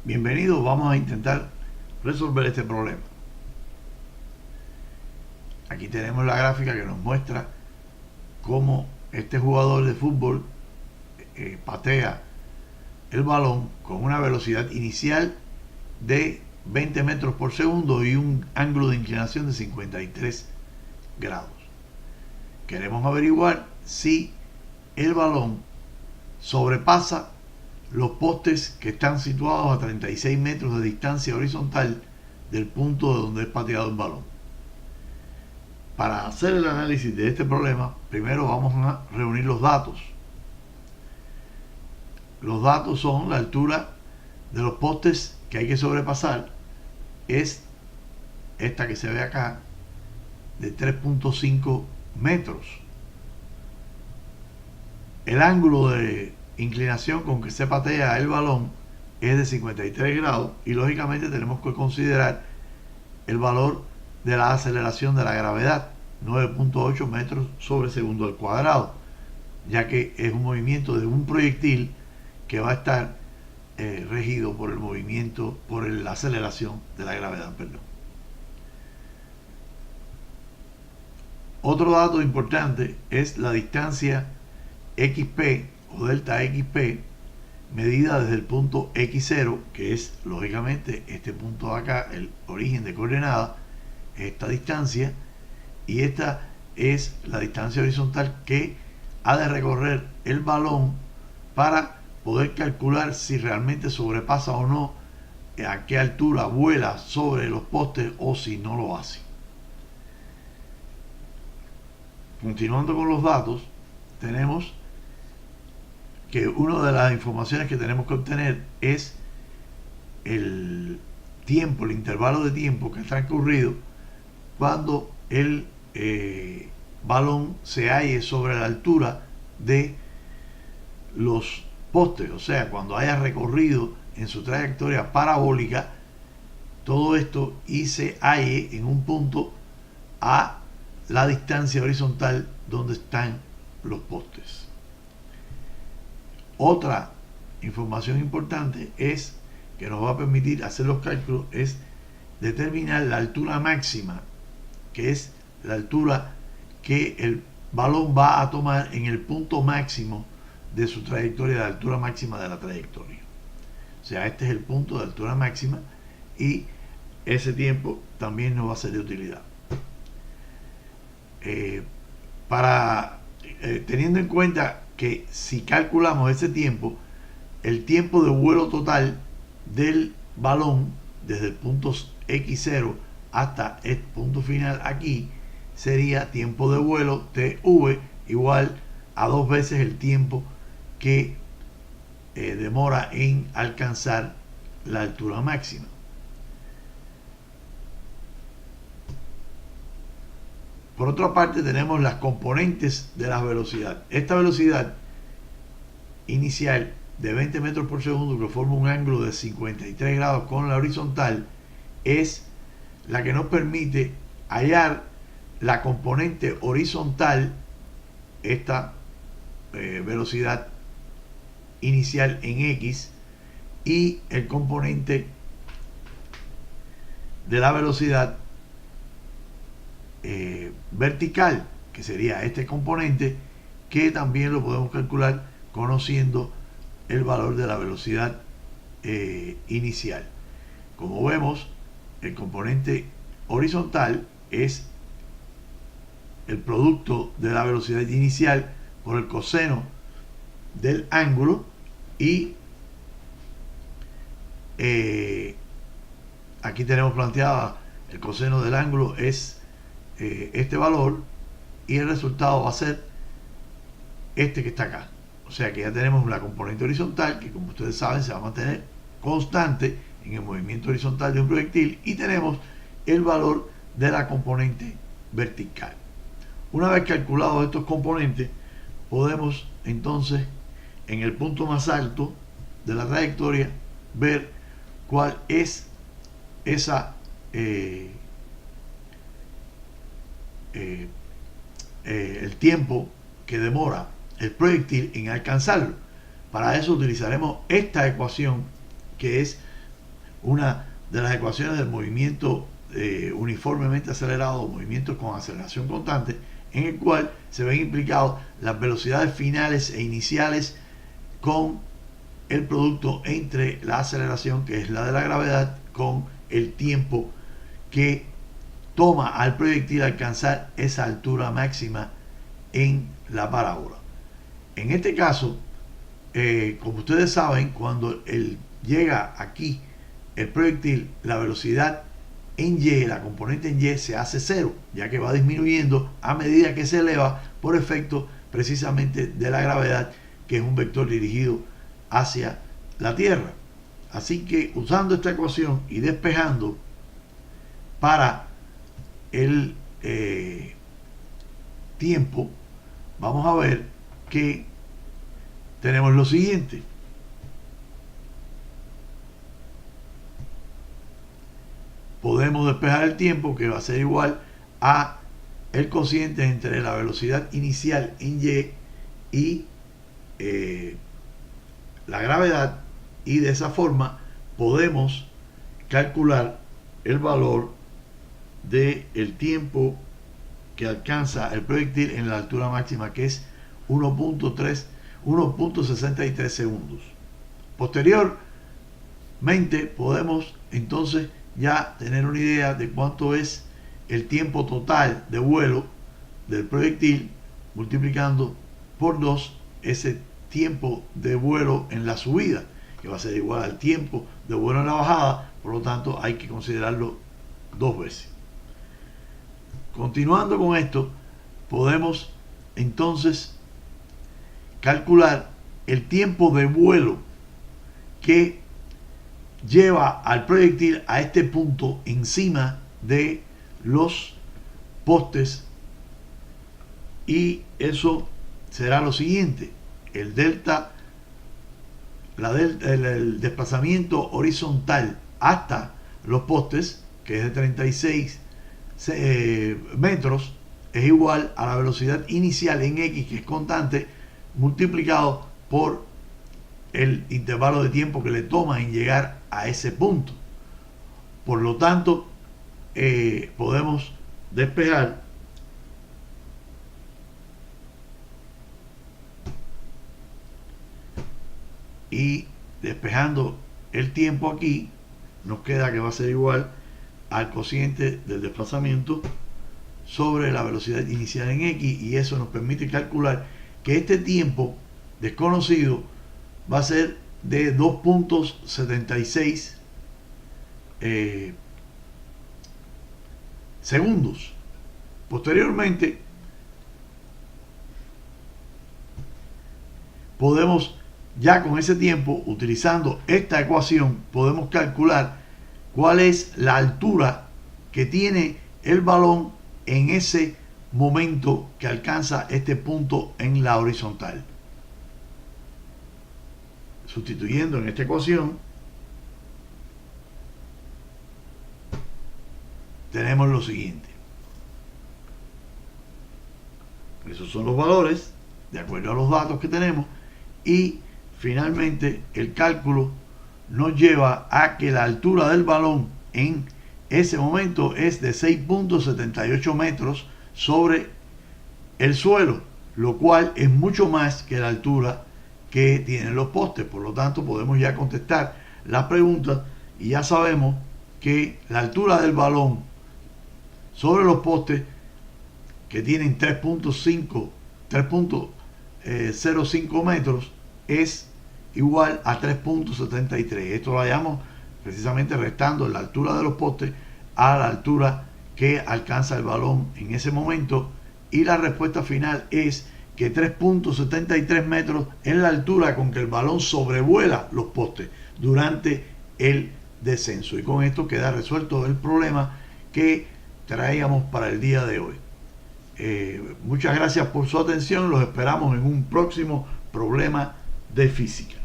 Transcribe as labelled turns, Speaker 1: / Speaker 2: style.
Speaker 1: Bienvenidos, vamos a intentar resolver este problema. Aquí tenemos la gráfica que nos muestra cómo este jugador de fútbol patea el balón con una velocidad inicial de 20 metros por segundo y un ángulo de inclinación de 53 grados. Queremos averiguar si el balón sobrepasa los postes que están situados a 36 metros de distancia horizontal del punto de donde es pateado el balón. Para hacer el análisis de este problema, primero vamos a reunir los datos. Los datos son la altura de los postes que hay que sobrepasar, es esta que se ve acá, de 3.5 metros. El ángulo de inclinación con que se patea el balón es de 53 grados y lógicamente tenemos que considerar el valor de la aceleración de la gravedad, 9.8 metros sobre segundo al cuadrado, ya que es un movimiento de un proyectil que va a estar regido por el movimiento, por la aceleración de la gravedad, perdón. Otro dato importante es la distancia XP o delta XP medida desde el punto X0, que es lógicamente este punto de acá, el origen de coordenada, esta distancia, y esta es la distancia horizontal que ha de recorrer el balón para poder calcular si realmente sobrepasa o no, a qué altura vuela sobre los postes o si no lo hace. Continuando con los datos, tenemos que una de las informaciones que tenemos que obtener es el tiempo, el intervalo de tiempo que ha transcurrido cuando el balón se halle sobre la altura de los postes, o sea, cuando haya recorrido en su trayectoria parabólica todo esto y se halle en un punto a la distancia horizontal donde están los postes. Otra información importante es que nos va a permitir hacer los cálculos es determinar la altura máxima, que es la altura que el balón va a tomar en el punto máximo de su trayectoria, la altura máxima de la trayectoria. O sea, este es el punto de altura máxima y ese tiempo también nos va a ser de utilidad. Teniendo en cuenta que si calculamos ese tiempo, el tiempo de vuelo total del balón desde el punto X0 hasta el punto final aquí sería tiempo de vuelo TV igual a 2 veces el tiempo que demora en alcanzar la altura máxima. Por otra parte, tenemos las componentes de la velocidad. Esta velocidad inicial de 20 metros por segundo, que forma un ángulo de 53 grados con la horizontal, es la que nos permite hallar la componente horizontal, esta velocidad inicial en X, y el componente de la velocidad vertical, que sería este componente, que también lo podemos calcular conociendo el valor de la velocidad inicial. Como vemos, el componente horizontal es el producto de la velocidad inicial por el coseno del ángulo y aquí tenemos planteada el coseno del ángulo es este valor y el resultado va a ser este que está acá. O sea que ya tenemos la componente horizontal que, como ustedes saben, se va a mantener constante en el movimiento horizontal de un proyectil, y tenemos el valor de la componente vertical. Una vez calculados estos componentes, podemos entonces en el punto más alto de la trayectoria ver cuál es esa el tiempo que demora el proyectil en alcanzarlo. Para eso utilizaremos esta ecuación, que es una de las ecuaciones del movimiento uniformemente acelerado, movimientos con aceleración constante, en el cual se ven implicados las velocidades finales e iniciales con el producto entre la aceleración, que es la de la gravedad, con el tiempo que toma al proyectil alcanzar esa altura máxima en la parábola. En este caso, como ustedes saben, cuando llega aquí el proyectil, la velocidad en Y, la componente en Y, se hace cero, ya que va disminuyendo a medida que se eleva por efecto precisamente de la gravedad, que es un vector dirigido hacia la Tierra. Así que usando esta ecuación y despejando para el tiempo, vamos a ver que tenemos lo siguiente. Podemos despejar el tiempo, que va a ser igual a el cociente entre la velocidad inicial en Y y la gravedad, y de esa forma podemos calcular el valor del tiempo que alcanza el proyectil en la altura máxima, que es 1.63 segundos. Posteriormente podemos entonces ya tener una idea de cuánto es el tiempo total de vuelo del proyectil, multiplicando por 2 ese tiempo de vuelo en la subida, que va a ser igual al tiempo de vuelo en la bajada. Por lo tanto, hay que considerarlo 2 veces. Continuando con esto, podemos entonces calcular el tiempo de vuelo que lleva al proyectil a este punto encima de los postes, y eso será lo siguiente: el delta, el desplazamiento horizontal hasta los postes, que es de 36 metros, es igual a la velocidad inicial en X, que es constante, multiplicado por el intervalo de tiempo que le toma en llegar a ese punto. Por lo tanto, podemos despejar y despejando el tiempo aquí, nos queda que va a ser igual al cociente del desplazamiento sobre la velocidad inicial en X, y eso nos permite calcular que este tiempo desconocido va a ser de 2.76 segundos. Posteriormente podemos, ya con ese tiempo, utilizando esta ecuación, podemos calcular cuál es la altura que tiene el balón en ese momento que alcanza este punto en la horizontal. Sustituyendo en esta ecuación, tenemos lo siguiente. Esos son los valores de acuerdo a los datos que tenemos, y finalmente el cálculo nos lleva a que la altura del balón en ese momento es de 6.78 metros sobre el suelo, lo cual es mucho más que la altura que tienen los postes. Por lo tanto, podemos ya contestar las preguntas, y ya sabemos que la altura del balón sobre los postes, que tienen 3.05 metros, es igual a 3.73. Esto lo hallamos precisamente restando la altura de los postes a la altura que alcanza el balón en ese momento, y la respuesta final es que 3.73 metros es la altura con que el balón sobrevuela los postes durante el descenso. Y con esto queda resuelto el problema que traíamos para el día de hoy. Muchas gracias por su atención. Los esperamos en un próximo problema de física.